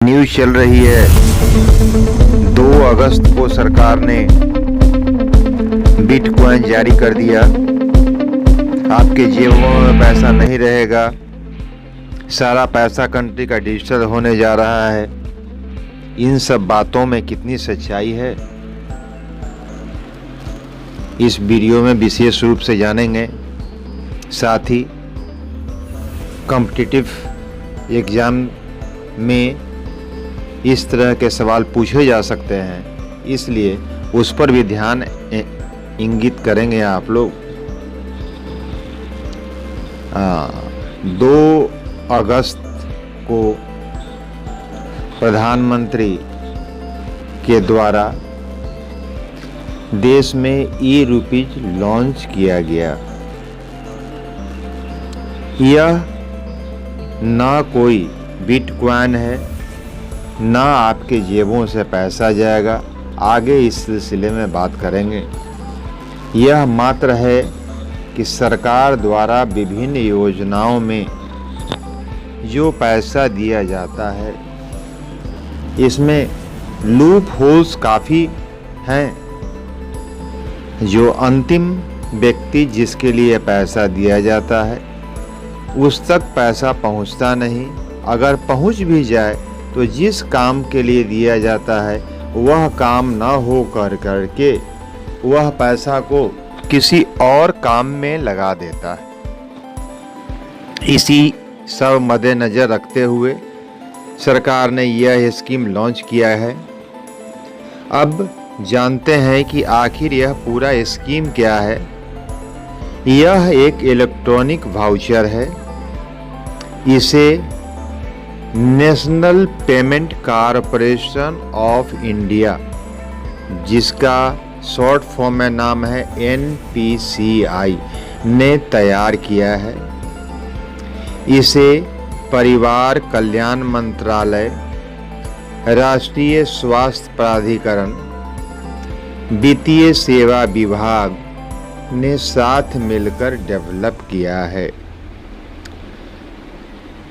News चल रही है 2 अगस्त को सरकार ने बिटकॉइन जारी कर दिया। आपके जेबों में पैसा नहीं रहेगा, सारा पैसा कंट्री का डिजिटल होने जा रहा है। इन सब बातों में कितनी सच्चाई है, इस वीडियो में विशेष रूप से जानेंगे। साथ ही कॉम्पिटिटिव एग्ज़ाम में इस तरह के सवाल पूछे जा सकते हैं, इसलिए उस पर भी ध्यान इंगित करेंगे आप लोग। 2 अगस्त को प्रधानमंत्री के द्वारा देश में ई-रुपीज लॉन्च किया गया। यह ना कोई बिटकॉइन है, ना आपके जेबों से पैसा जाएगा। आगे इस सिलसिले में बात करेंगे। यह मात्र है कि सरकार द्वारा विभिन्न योजनाओं में जो पैसा दिया जाता है, इसमें लूप होल्स काफ़ी हैं। जो अंतिम व्यक्ति जिसके लिए पैसा दिया जाता है उस तक पैसा पहुंचता नहीं। अगर पहुंच भी जाए तो जिस काम के लिए दिया जाता है वह काम न हो करके वह पैसा को किसी और काम में लगा देता है। इसी सब मद्देनजर रखते हुए सरकार ने यह स्कीम लॉन्च किया है। अब जानते हैं कि आखिर यह पूरा स्कीम क्या है। यह एक इलेक्ट्रॉनिक वाउचर है। इसे national payment corporation of India, जिसका शॉर्ट फॉर्म में नाम है NPCI, ने तैयार किया है। इसे परिवार कल्याण मंत्रालय, राष्ट्रीय स्वास्थ्य प्राधिकरण, वित्तीय सेवा विभाग ने साथ मिलकर डेवलप किया है।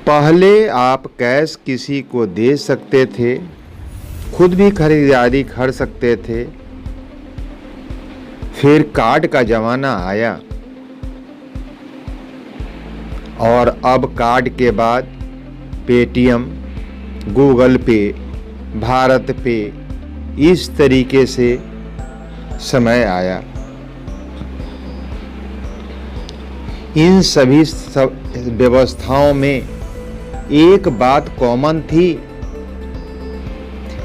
पहले आप कैश किसी को दे सकते थे, खुद भी खरीदारी कर सकते थे। फिर कार्ड का ज़माना आया और अब कार्ड के बाद पेटीएम, गूगल पे, भारत पे, इस तरीके से समय आया। इन सभी व्यवस्थाओं में एक बात कॉमन थी,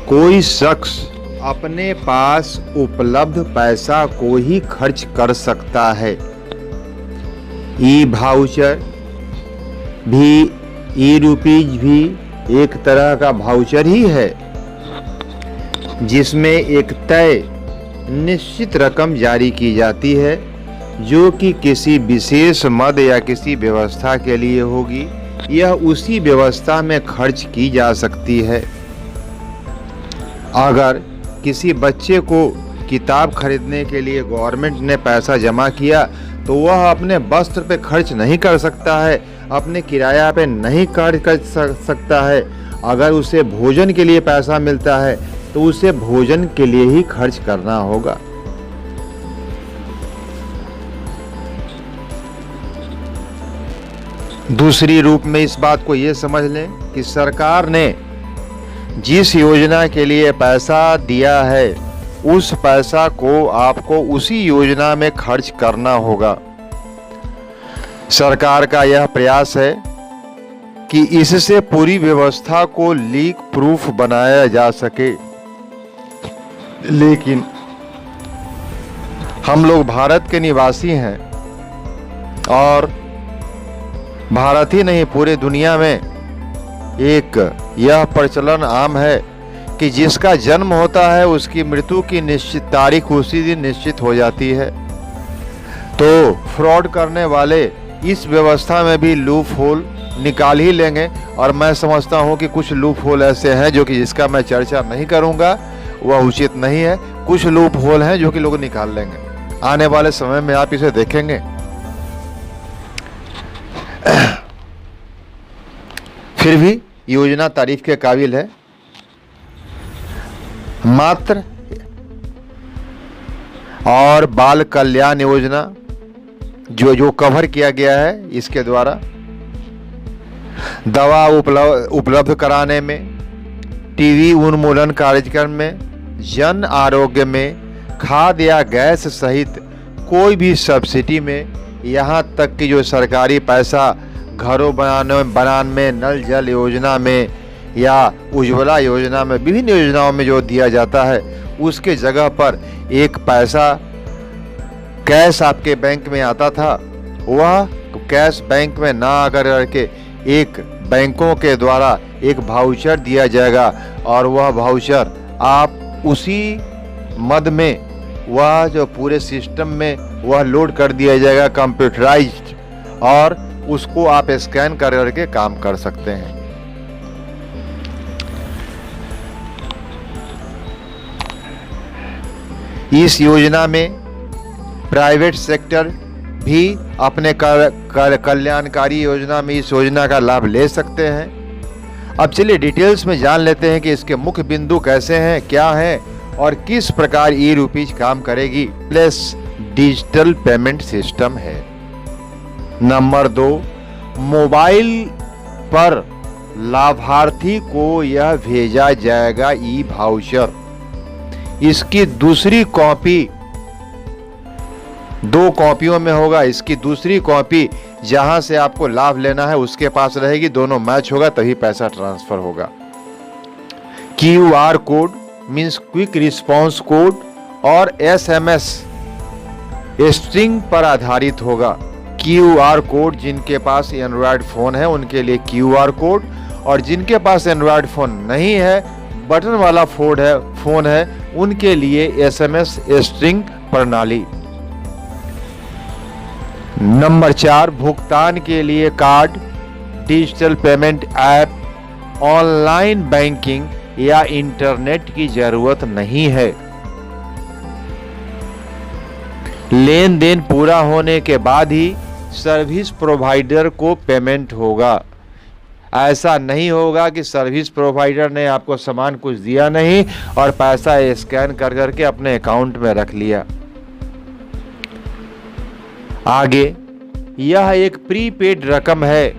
कोई शख्स अपने पास उपलब्ध पैसा को ही खर्च कर सकता है। ई वाउचर भी, ई-रुपीज भी एक तरह का वाउचर ही है, जिसमें एक तय निश्चित रकम जारी की जाती है जो कि किसी विशेष मद या किसी व्यवस्था के लिए होगी। यह उसी व्यवस्था में खर्च की जा सकती है। अगर किसी बच्चे को किताब खरीदने के लिए गवर्नमेंट ने पैसा जमा किया तो वह अपने वस्त्र पे खर्च नहीं कर सकता है, अपने किराया पे नहीं खर्च कर सकता है। अगर उसे भोजन के लिए पैसा मिलता है तो उसे भोजन के लिए ही खर्च करना होगा। दूसरी रूप में इस बात को ये समझ लें कि सरकार ने जिस योजना के लिए पैसा दिया है उस पैसा को आपको उसी योजना में खर्च करना होगा। सरकार का यह प्रयास है कि इससे पूरी व्यवस्था को लीक प्रूफ बनाया जा सके। लेकिन हम लोग भारत के निवासी हैं और भारत ही नहीं पूरे दुनिया में एक यह प्रचलन आम है कि जिसका जन्म होता है उसकी मृत्यु की निश्चित तारीख उसी दिन निश्चित हो जाती है। तो फ्रॉड करने वाले इस व्यवस्था में भी लूप होल निकाल ही लेंगे। और मैं समझता हूं कि कुछ लूप होल ऐसे हैं जो कि जिसका मैं चर्चा नहीं करूंगा, वह उचित नहीं है। कुछ लूप होल हैं जो कि लोग निकाल लेंगे। आने वाले समय में आप इसे देखेंगे। फिर भी योजना तारीफ के काबिल है। मात्र और बाल कल्याण योजना जो कवर किया गया है, इसके द्वारा दवा उपलब्ध कराने में, टीबी उन्मूलन कार्यक्रम में, जन आरोग्य में, खाद्य या गैस सहित कोई भी सब्सिडी में, यहाँ तक कि जो सरकारी पैसा घरों बनाने में, नल जल योजना में या उज्ज्वला योजना में, विभिन्न योजनाओं में जो दिया जाता है, उसके जगह पर एक पैसा कैश आपके बैंक में आता था, वह कैश बैंक में ना आकर के एक बैंकों के द्वारा एक वाउचर दिया जाएगा और वह वाउचर आप उसी मद में, वह जो पूरे सिस्टम में वह लोड कर दिया जाएगा कंप्यूटराइज्ड, और उसको आप स्कैन कर करके काम कर सकते हैं। इस योजना में प्राइवेट सेक्टर भी अपने कल्याणकारी योजना में इस योजना का लाभ ले सकते हैं। अब चलिए डिटेल्स में जान लेते हैं कि इसके मुख्य बिंदु कैसे हैं, क्या हैं और किस प्रकार ई-रुपीज काम करेगी। प्लस डिजिटल पेमेंट सिस्टम है। नंबर 2, मोबाइल पर लाभार्थी को यह भेजा जाएगा ई वाउचर। इसकी दूसरी कॉपी 2 कॉपियों में होगा। इसकी दूसरी कॉपी जहां से आपको लाभ लेना है उसके पास रहेगी, दोनों मैच होगा तभी पैसा ट्रांसफर होगा। QR code means quick response code और SMS स्ट्रिंग पर आधारित होगा। QR कोड जिनके पास एंड्रॉयड फोन है उनके लिए QR कोड, और जिनके पास एंड्रॉयड फोन नहीं है, बटन वाला फोन है उनके लिए SMS स्ट्रिंग प्रणाली। नंबर 4, भुगतान के लिए card, digital payment app, online banking या इंटरनेट की जरूरत नहीं है। लेन देन पूरा होने के बाद ही सर्विस प्रोवाइडर को पेमेंट होगा। ऐसा नहीं होगा कि सर्विस प्रोवाइडर ने आपको सामान कुछ दिया नहीं और पैसा स्कैन कर करके अपने अकाउंट में रख लिया। आगे, यह एक प्रीपेड रकम है।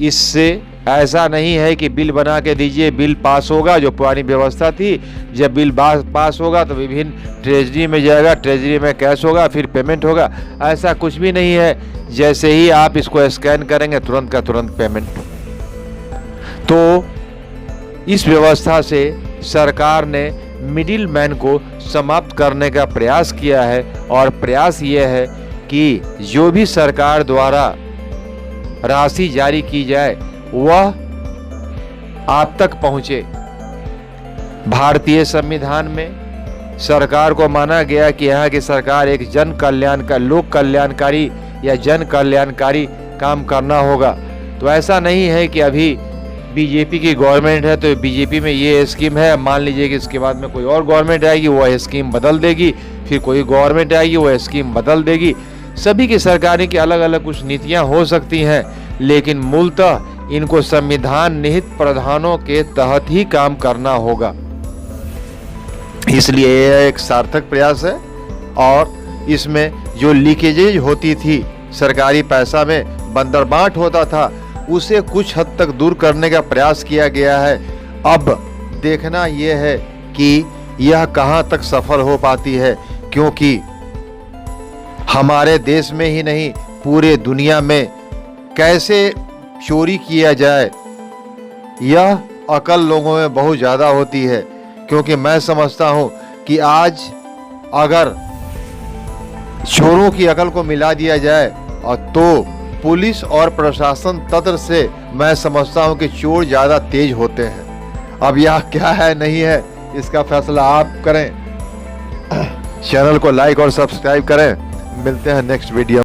इससे ऐसा नहीं है कि बिल बना के दीजिए, बिल पास होगा, जो पुरानी व्यवस्था थी। जब बिल पास होगा तो विभिन्न ट्रेजरी में जाएगा, ट्रेजरी में कैश होगा, फिर पेमेंट होगा। ऐसा कुछ भी नहीं है। जैसे ही आप इसको स्कैन करेंगे तुरंत का तुरंत पेमेंट। तो इस व्यवस्था से सरकार ने मिडिल मैन को समाप्त करने का प्रयास किया है, और प्रयास ये है कि जो भी सरकार द्वारा राशि जारी की जाए वह आप तक पहुंचे। भारतीय संविधान में सरकार को माना गया कि यहाँ की सरकार एक लोक कल्याणकारी या जन कल्याणकारी काम करना होगा। तो ऐसा नहीं है कि अभी बीजेपी की गवर्नमेंट है तो बीजेपी में ये स्कीम है, मान लीजिए कि इसके बाद में कोई और गवर्नमेंट आएगी वह स्कीम बदल देगी, फिर कोई गवर्नमेंट आएगी वह स्कीम बदल देगी। सभी की सरकारों की अलग अलग कुछ नीतियां हो सकती हैं, लेकिन मूलतः इनको संविधान निहित प्रावधानों के तहत ही काम करना होगा। इसलिए यह एक सार्थक प्रयास है, और इसमें जो लीकेजेज होती थी, सरकारी पैसा में बंदरबाट होता था, उसे कुछ हद तक दूर करने का प्रयास किया गया है। अब देखना यह है कि यह कहां तक सफल हो पाती है, क्योंकि हमारे देश में ही नहीं पूरे दुनिया में कैसे चोरी किया जाए यह अकल लोगों में बहुत ज़्यादा होती है। क्योंकि मैं समझता हूं कि आज अगर चोरों की अकल को मिला दिया जाए और तो पुलिस और प्रशासन तंत्र से मैं समझता हूं कि चोर ज़्यादा तेज होते हैं। अब यह क्या है नहीं है इसका फैसला आप करें। चैनल को लाइक और सब्सक्राइब करें। मिलते हैं नेक्स्ट वीडियो।